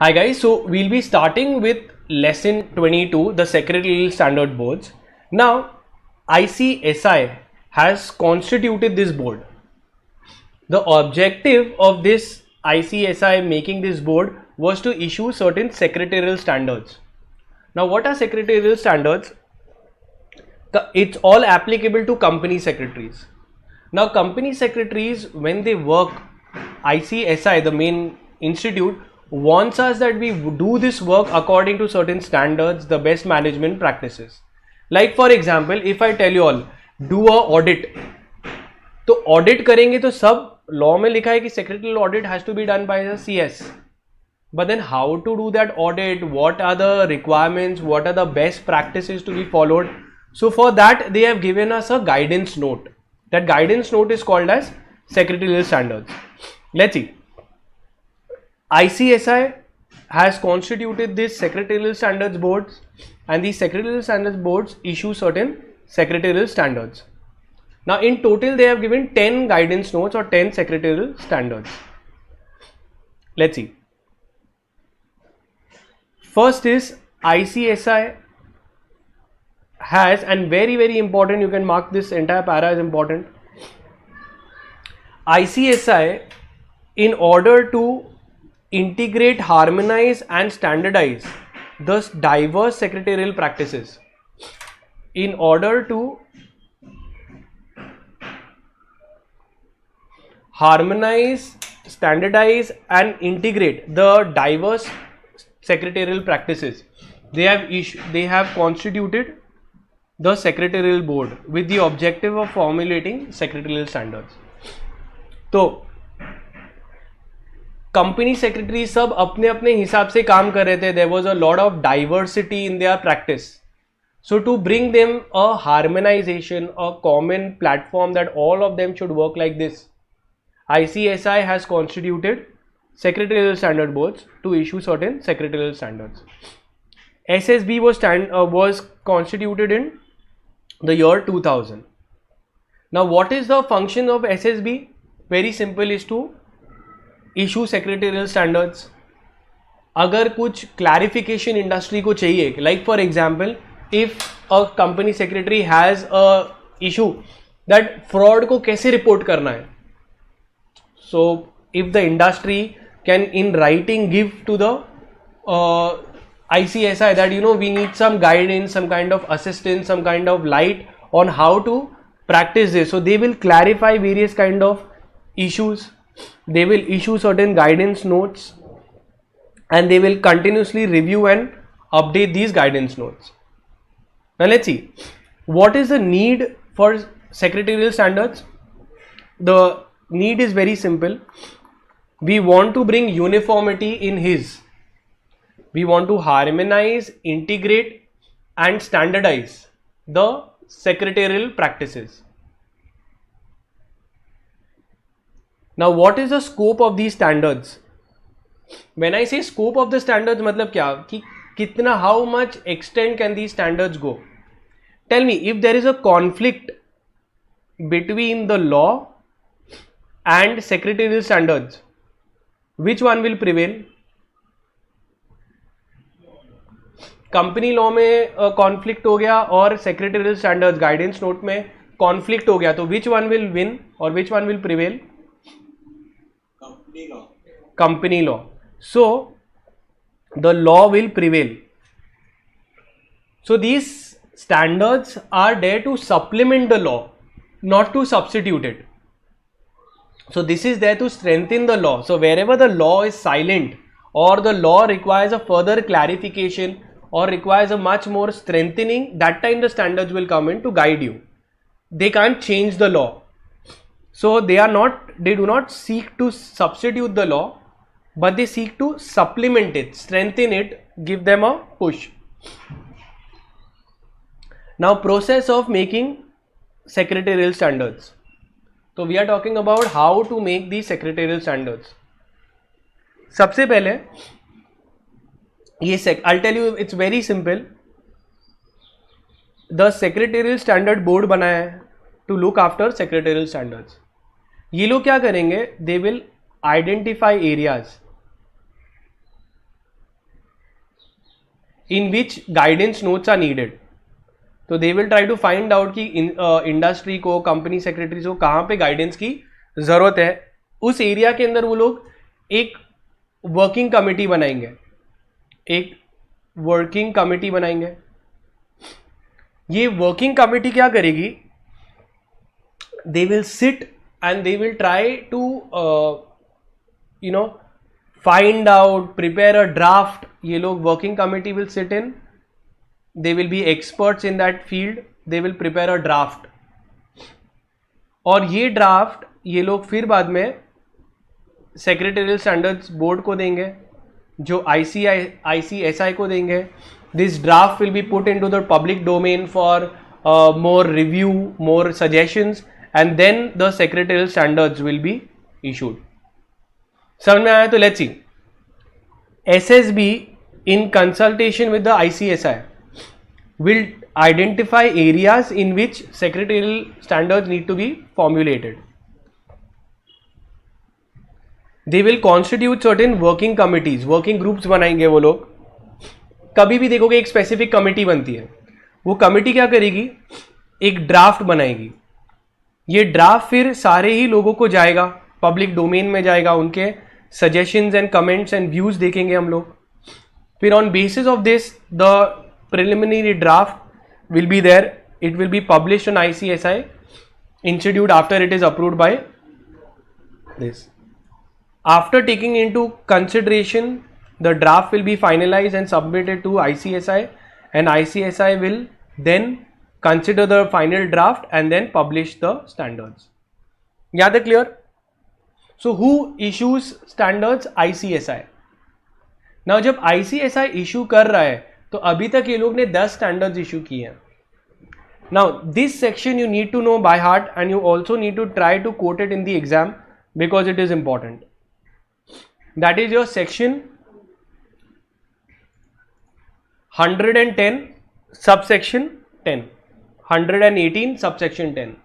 Hi guys, so we'll be starting with lesson 22, the Secretarial Standard Boards. Now, ICSI has constituted this board. The objective of this ICSI making this board was to issue certain secretarial standards. Now, what are secretarial standards? It's all applicable to company secretaries. Now, company secretaries, when they work, ICSI, the main institute, wants us that we do this work according to certain standards, the best management practices. Like for example, if I tell you all, do a audit, तो audit करेंगे तो सब law में लिखा है कि secretarial audit has to be done by the CS. But then how to do that audit, what are the requirements, what are the best practices to be followed? So for that they have given us a guidance note. That guidance note is called as secretarial standards. Let's see. ICSI has constituted this secretarial standards boards, and these secretarial standards boards issue certain secretarial standards. Now in total they have given 10 guidance notes or 10 secretarial standards. Let's see. First is ICSI has, and very important, you can mark this entire para as important. ICSI, in order to integrate, harmonize and standardize the diverse secretarial practices, in order to harmonize, standardize and integrate the diverse secretarial practices, they have constituted the secretarial board with the objective of formulating secretarial standards. तो company secretary सब अपने अपने हिसाब से काम कर रहे थे. There was a lot of diversity in their practice. So to bring them a harmonization, a common platform that all of them should work like this, ICSI has constituted secretarial standard boards to issue certain secretarial standards. SSB was constituted in the year 2000. Now what is the function of SSB? Very simple, is to issue secretarial standards. अगर कुछ clarification industry को चाहिए, like for example, if a company secretary has a issue that fraud को कैसे report करना है, so if the industry can in writing give to the ICSI that we need some guidance, some kind of assistance, some kind of light on how to practice this, so they will clarify various kind of issues. They will issue certain guidance notes and they will continuously review and update these guidance notes. Now let's see, what is the need for secretarial standards? The need is very simple. We want to bring uniformity in his. We want to harmonize, integrate and standardize the secretarial practices. Now what is the scope of these standards? When I say scope of the standards, मतलब क्या कि कितना, how much extent can these standards go? Tell me, if there is a conflict between the law and secretarial standards, which one will prevail? Company law में conflict हो गया और secretarial standards guidance note में conflict हो गया, तो which one will win और which one will prevail? Company law. So the law will prevail. So these standards are there to supplement the law, not to substitute it. So this is there to strengthen the law. So wherever the law is silent or the law requires a further clarification or requires a much more strengthening, that time the standards will come in to guide you. They can't change the law. So they do not seek to substitute the law, but they seek to supplement it, strengthen it, give them a push. Now process of making secretarial standards. So we are talking about how to make these secretarial standards. सबसे पहले ये I'll tell you, it's very simple. The secretarial standard board बनाया है to look after secretarial standards. ये लोग क्या करेंगे? They will identify areas in which guidance notes are needed. तो they will try to find out कि industry को, company secretaries को कहाँ पे गाइडेंस की ज़रूरत है. उस एरिया के अंदर वो लोग एक वर्किंग कमेटी बनाएंगे. ये वर्किंग कमेटी क्या करेगी? They will sit and they will try to find out, prepare a draft. ये लोग working committee will sit in, they will be experts in that field, they will prepare a draft. और ये draft ये लोग फिर बाद में secretarial standards board को देंगे, जो ICSI को देंगे. This draft will be put into the public domain for more review, more suggestions, and then the secretarial standards will be issued. समझ में आया? तो let's see. SSB in consultation with the ICSI will identify areas in which secretarial standards need to be formulated. They will constitute certain working committees, working groups बनाएंगे वो लोग. कभी भी देखोगे एक स्पेसिफिक कमिटी बनती है, वो कमिटी क्या करेगी? एक ड्राफ्ट बनाएगी. ये ड्राफ्ट फिर सारे ही लोगों को जाएगा, पब्लिक डोमेन में जाएगा, उनके suggestions and comments and views देखेंगे हम लोग. फिर on basis of this the preliminary draft will be there. It will be published on ICSI institute after it is approved by this. After taking into consideration, the draft will be finalized and submitted to ICSI, and ICSI will then consider the final draft and then publish the standards. Yeah, that clear? So who issues standards? ICSI. Now जब ICSI issue कर रहा है, तो अभी तक ये लोग ने 10 स्टैंडर्ड्स इशू किए हैं. Now this section you need to know by heart and you also need to try to quote it in the exam because it is important. That is your section 110 subsection 10, 118 subsection 10.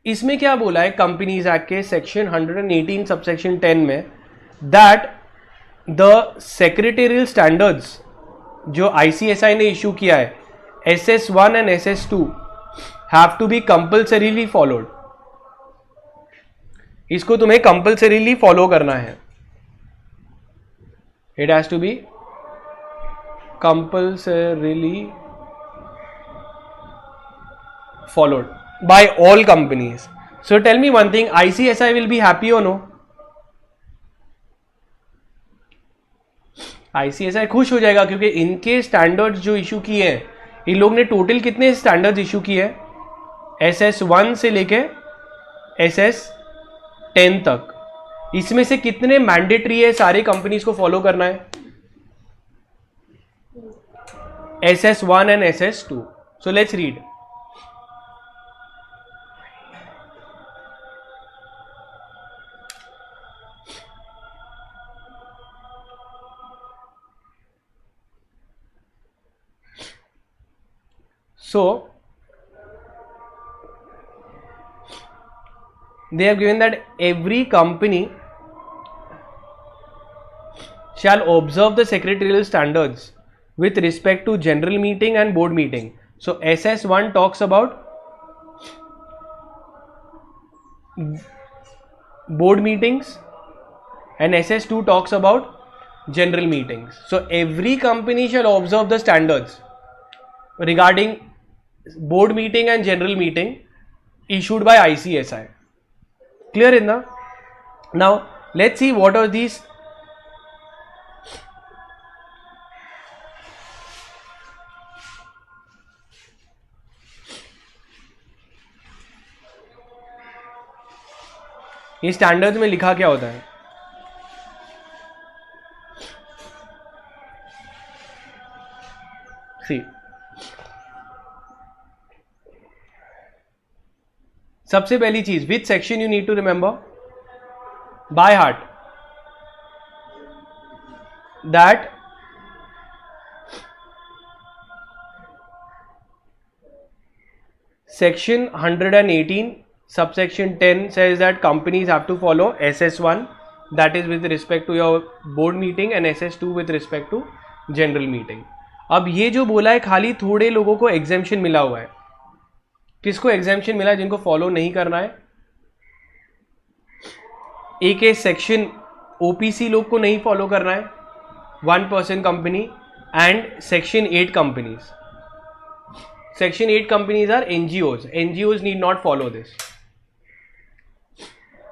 इसमें क्या बोला है companies act के section 118 subsection 10 में? That the secretarial standards जो ICSI ने issue किया है, SS1 and SS2 have to be compulsorily followed. इसको तुम्हें कंपल्सरीली फॉलो करना है. It has to be compulsorily followed by all companies. So tell me one thing, ICSI will be happy और no? ICSI खुश हो जाएगा क्योंकि इनके स्टैंडर्ड्स जो इशू किए हैं, इन लोग ने टोटल कितने स्टैंडर्ड्स इशू किए हैं? SS1 से लेके SS10 तक. इसमें से कितने मैंडेटरी है सारे कंपनीज को फॉलो करना है? SS1 and SS2. So let's read. So they have given that every company shall observe the secretarial standards with respect to general meeting and board meeting. So SS1 talks about board meetings and SS2 talks about general meetings. So every company shall observe the standards regarding board meeting and general meeting issued by ICSI. Clear in the? Now let's see what are these. ये standards में लिखा क्या होता है? See सबसे पहली चीज, which section you need to remember by heart? That section 118 subsection 10 says that companies have to follow SS1, that is with respect to your board meeting, and SS2 with respect to general meeting. अब ये जो बोला है खाली थोड़े लोगों को exemption मिला हुआ है. किसको एग्जेम्पशन मिला है? जिनको फॉलो नहीं करना है. एक सेक्शन ओपीसी लोग को नहीं फॉलो करना है, 1% company, and section 8 companies. Section 8 companies are NGOs. NGOs need not follow this.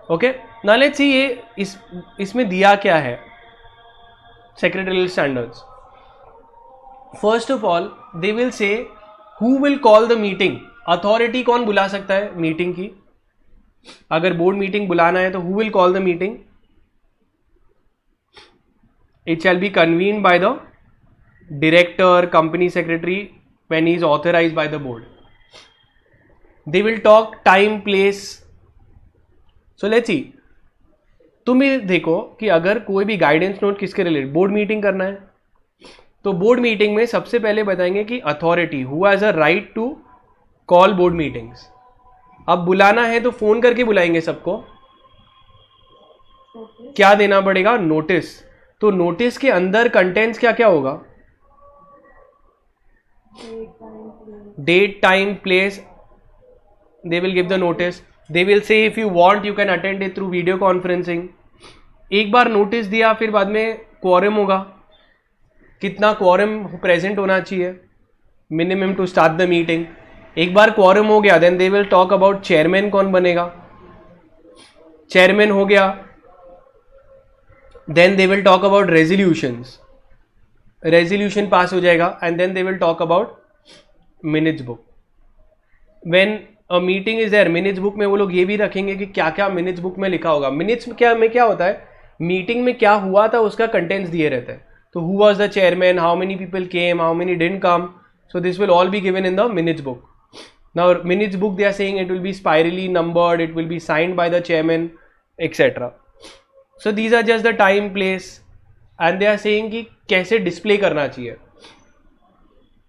Okay, now let's see ये इसमें दिया क्या है secretarial standards. First of all they will say who will call the meeting. Authority कौन बुला सकता है meeting की? अगर बोर्ड मीटिंग बुलाना है तो who will call the meeting? It shall be convened by the director, company secretary when he is authorized by the board. They will talk time, place. So let's see. तुम ये देखो कि अगर कोई भी गाइडेंस नोट किसके related, board meeting करना है तो बोर्ड मीटिंग में सबसे पहले बताएंगे कि authority who has a right to call board meetings. अब बुलाना है तो फोन करके बुलाएंगे सबको. क्या देना पड़ेगा? नोटिस. तो नोटिस के अंदर कंटेंट्स क्या क्या होगा? date, time, place. They will give the notice. They will say if you want you can attend it through video conferencing. एक बार नोटिस दिया फिर बाद में क्वोरम होगा. कितना क्वोरम प्रेजेंट होना चाहिए minimum to start the meeting. एक बार क्वोरम हो गया then they will talk about chairman कौन बनेगा. चेयरमैन हो गया then they will talk about resolutions. Resolution pass हो जाएगा and then they will talk about minutes book. When a meeting is there, minutes book में वो लोग ये भी रखेंगे कि क्या क्या मिनट्स बुक में लिखा होगा. मिनट्स में क्या होता है, मीटिंग में क्या हुआ था उसका कंटेंट्स दिए रहते हैं. तो who was the chairman, how many people came, how many didn't come. So this will all be given in the minutes book. Now minutes book they are saying it will be spirally numbered, it will be signed by the chairman etcetera. So these are just the time, place and they are saying कि कैसे display करना चाहिए.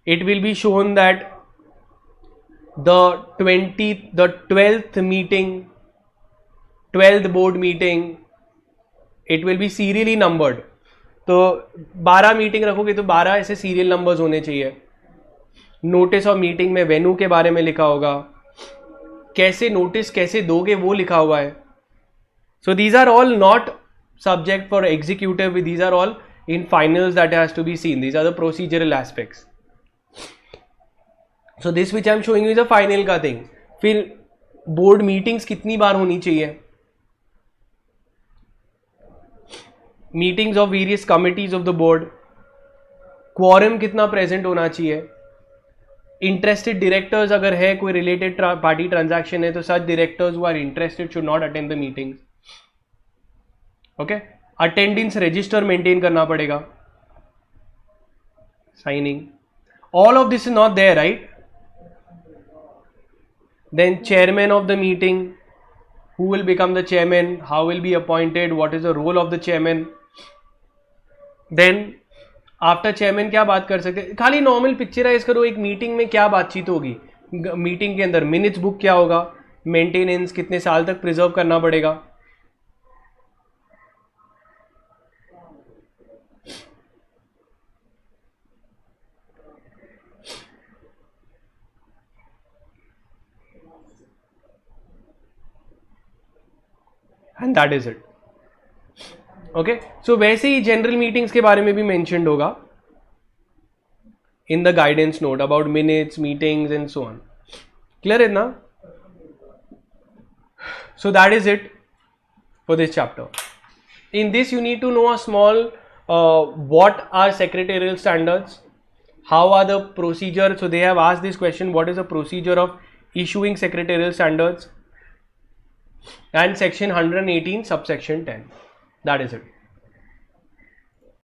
It will be shown that the 12th meeting, 12th board meeting, it will be serially numbered. तो 12 meeting रखोगे तो 12 ऐसे serial numbers होने चाहिए. नोटिस ऑफ मीटिंग में वेन्यू के बारे में लिखा होगा, कैसे नोटिस कैसे दोगे वो लिखा हुआ है. So these are all not subject for executive, these are all in finals that has to be seen. These are the procedural aspects. So this which I am showing you is a final का thing. फिर board meetings कितनी बार होनी चाहिए, meetings of various committees of the board, quorum कितना present होना चाहिए, interested directors अगर है कोई related party transaction है तो such directors who are interested should not attend the meetings. Okay, attendance register maintain करना पड़ेगा, signing, all of this is not there, right. Then chairman of the meeting, who will become the chairman, how will be appointed, what is the role of the chairman. Then after chairman क्या बात कर सकते हैं, खाली normal picturise करो एक meeting में क्या बातचीत होगी. मीटिंग के अंदर मिनट्स बुक क्या होगा, मेंटेनेंस कितने साल तक प्रिजर्व करना पड़ेगा. And that is it. Okay, so वैसे ही जनरल मीटिंग्स के बारे में भी मेंशन्ड होगा in the guidance note about minutes, meetings and so on. Clear है ना? So that is it for this chapter. In this you need to know a small what are secretarial standards, how are the procedure. So they have asked this question, what is the procedure of issuing secretarial standards, and section 118 subsection 10. That is it.